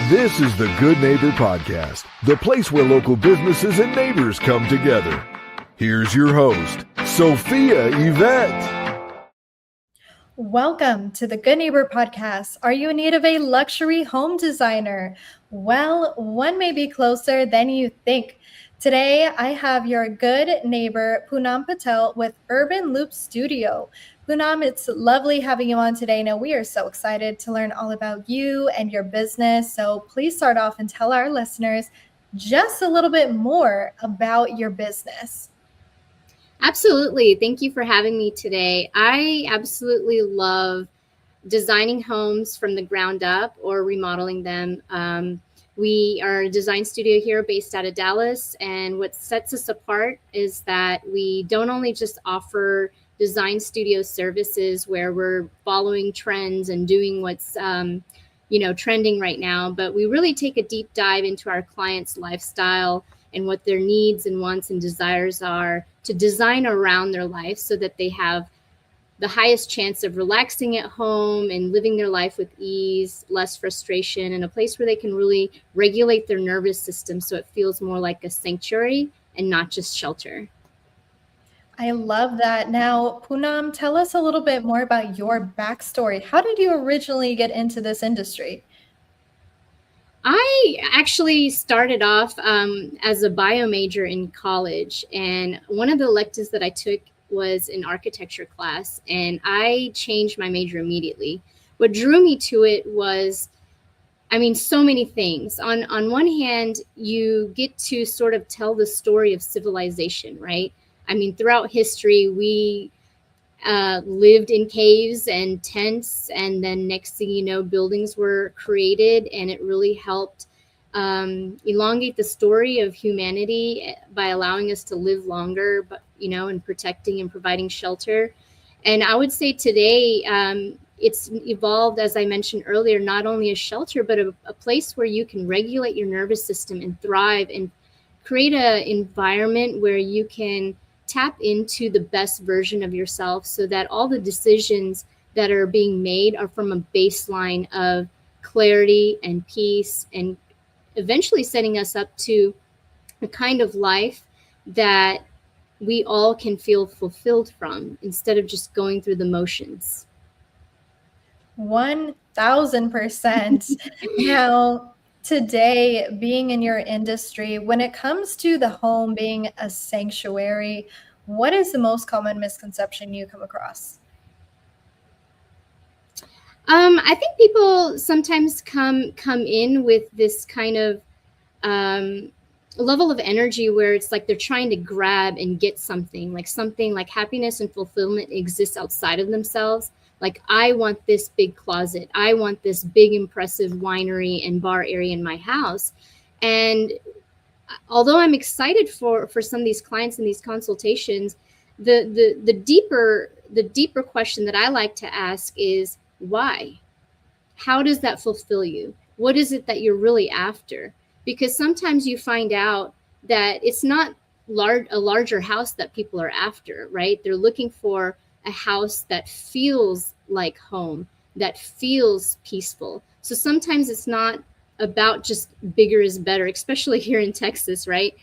This is the Good Neighbor Podcast, the place where local businesses and neighbors come together. Here's your host, Sophia Yvette. Welcome to the Good Neighbor Podcast. Are you in need of a luxury home designer? Well, one may be closer than you think. Today, I have your good neighbor, Poonam Patel with Urban Loop Studio. Poonam, it's lovely having you on today. Now, we are so excited to learn all about you and your business. So please start off and tell our listeners just a little bit more about your business. Absolutely. Thank you for having me today. I absolutely love designing homes from the ground up or remodeling them. We are a design studio here based out of Dallas, and what sets us apart is that we don't only just offer design studio services where we're following trends and doing what's trending right now, but we really take a deep dive into our clients' lifestyle and what their needs and wants and desires are to design around their life so that they have the highest chance of relaxing at home and living their life with ease, less frustration, and a place where they can really regulate their nervous system so it feels more like a sanctuary and not just shelter. I love that. Now, Poonam, tell us a little bit more about your backstory. How did you originally get into this industry? I actually started off as a bio major in college, and one of the electives that I took was an architecture class, and I changed my major immediately. What drew me to it was, so many things. On one hand, you get to sort of tell the story of civilization, right? Throughout history, we lived in caves and tents, and then next thing you know, buildings were created, and it really helped elongate the story of humanity by allowing us to live longer, but and protecting and providing shelter. And I would say today it's evolved, as I mentioned earlier, not only a shelter, but a place where you can regulate your nervous system and thrive and create an environment where you can tap into the best version of yourself so that all the decisions that are being made are from a baseline of clarity and peace, and eventually setting us up to a kind of life that we all can feel fulfilled from instead of just going through the motions. 1000%. Now, today, being in your industry, when it comes to the home being a sanctuary, what is the most common misconception you come across? I think people sometimes come in with this kind of level of energy where it's like they're trying to grab and get something like happiness and fulfillment exists outside of themselves. Like, I want this big closet. I want this big, impressive winery and bar area in my house. And although I'm excited for some of these clients in these consultations, the deeper question that I like to ask is why? How does that fulfill you? What is it that you're really after? Because sometimes you find out that it's not a larger house that people are after, right? They're looking for a house that feels like home, that feels peaceful. So sometimes it's not about just bigger is better, especially here in Texas, right?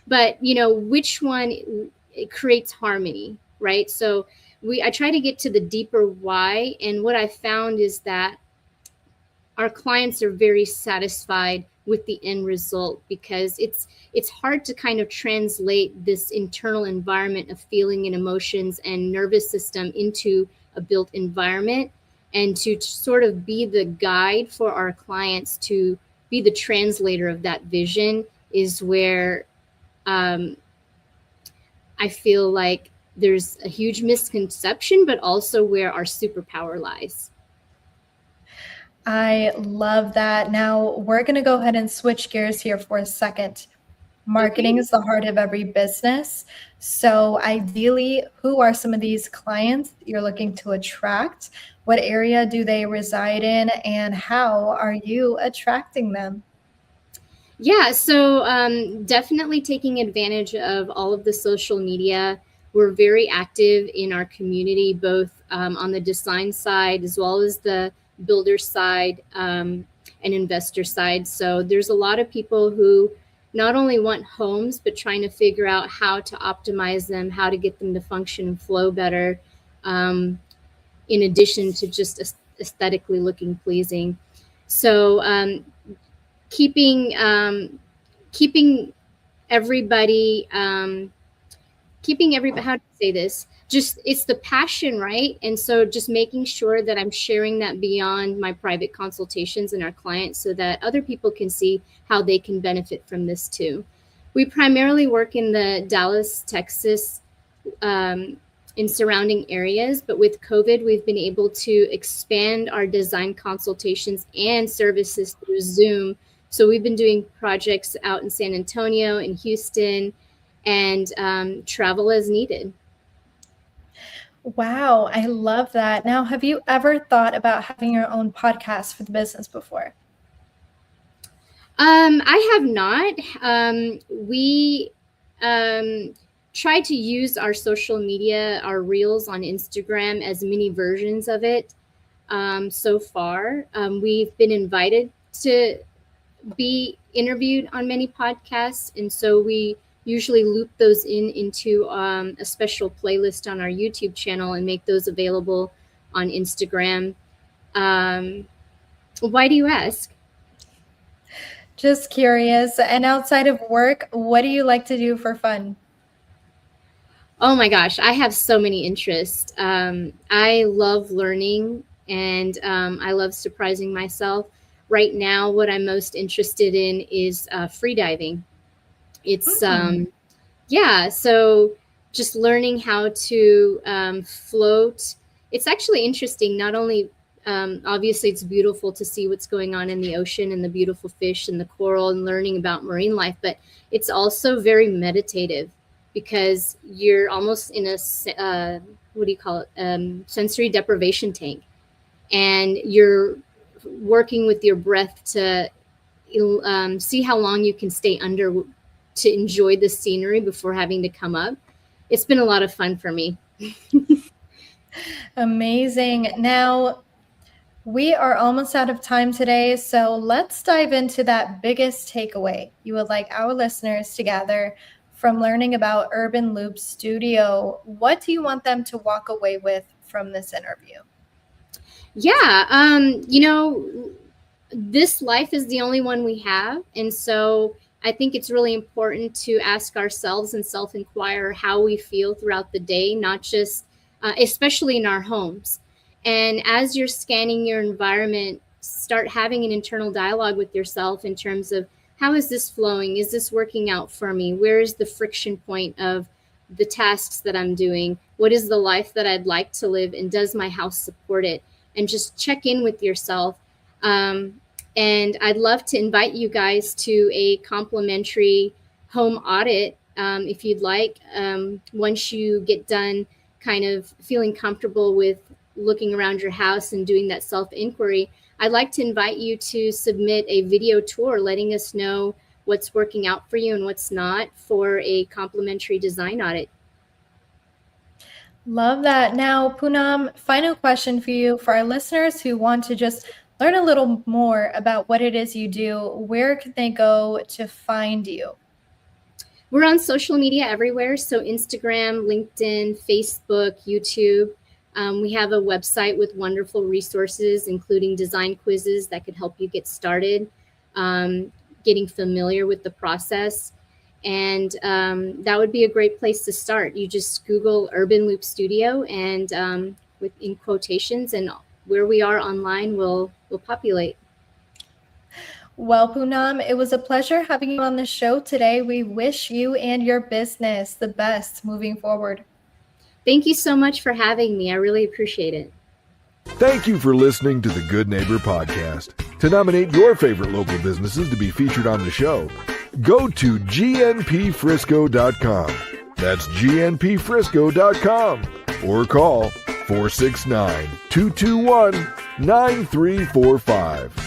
But which one creates harmony, right? So I try to get to the deeper why, and what I found is that our clients are very satisfied with the end result, because it's hard to kind of translate this internal environment of feeling and emotions and nervous system into a built environment, and to sort of be the guide for our clients to be the translator of that vision is where I feel like there's a huge misconception, but also where our superpower lies. I love that. Now, we're going to go ahead and switch gears here for a second. Marketing is the heart of every business. So ideally, who are some of these clients you're looking to attract? What area do they reside in? And how are you attracting them? Yeah, so definitely taking advantage of all of the social media. We're very active in our community, both on the design side as well as the builder side, and investor side. So there's a lot of people who not only want homes, but trying to figure out how to optimize them, how to get them to function and flow better, in addition to just aesthetically looking pleasing. So keeping everybody, how to say this, just it's the passion, right? And so just making sure that I'm sharing that beyond my private consultations and our clients so that other people can see how they can benefit from this too. We primarily work in the Dallas, Texas, in surrounding areas, but with COVID, we've been able to expand our design consultations and services through Zoom. So we've been doing projects out in San Antonio, in Houston, and travel as needed. Wow, I love that. Now, have you ever thought about having your own podcast for the business before? I have not. We try to use our social media, our reels on Instagram as mini versions of it. So far, we've been invited to be interviewed on many podcasts, and so we usually loop those into a special playlist on our YouTube channel and make those available on Instagram. Why do you ask? Just curious. And outside of work, what do you like to do for fun? Oh my gosh, I have so many interests. I love learning, and I love surprising myself. Right now, what I'm most interested in is free diving. It's so just learning how to float. It's actually interesting. Not only obviously it's beautiful to see what's going on in the ocean and the beautiful fish and the coral and learning about marine life, but it's also very meditative because you're almost in a sensory deprivation tank, and you're working with your breath to see how long you can stay under to enjoy the scenery before having to come up. It's been a lot of fun for me. Amazing. Now, we are almost out of time today, so let's dive into that biggest takeaway you would like our listeners to gather from learning about Urban Loop Studio. What do you want them to walk away with from this interview? Yeah, this life is the only one we have, and so I think it's really important to ask ourselves and self-inquire how we feel throughout the day, not just, especially in our homes. And as you're scanning your environment, start having an internal dialogue with yourself in terms of, how is this flowing? Is this working out for me? Where is the friction point of the tasks that I'm doing? What is the life that I'd like to live? And does my house support it? And just check in with yourself. And I'd love to invite you guys to a complimentary home audit if you'd like. Once you get done kind of feeling comfortable with looking around your house and doing that self-inquiry, I'd like to invite you to submit a video tour letting us know what's working out for you and what's not for a complimentary design audit. Love that. Now, Poonam, final question for you. For our listeners who want to just learn a little more about what it is you do, where can they go to find you? We're on social media everywhere. So Instagram, LinkedIn, Facebook, YouTube. We have a website with wonderful resources, including design quizzes that could help you get started, getting familiar with the process. And that would be a great place to start. You just Google Urban Loop Studio and in quotations, and where we are online will populate. Well, Poonam, it was a pleasure having you on the show today. We wish you and your business the best moving forward. Thank you so much for having me. I really appreciate it. Thank you for listening to the Good Neighbor Podcast. To nominate your favorite local businesses to be featured on the show, go to gnpfrisco.com. That's gnpfrisco.com, or call 469-221-9345.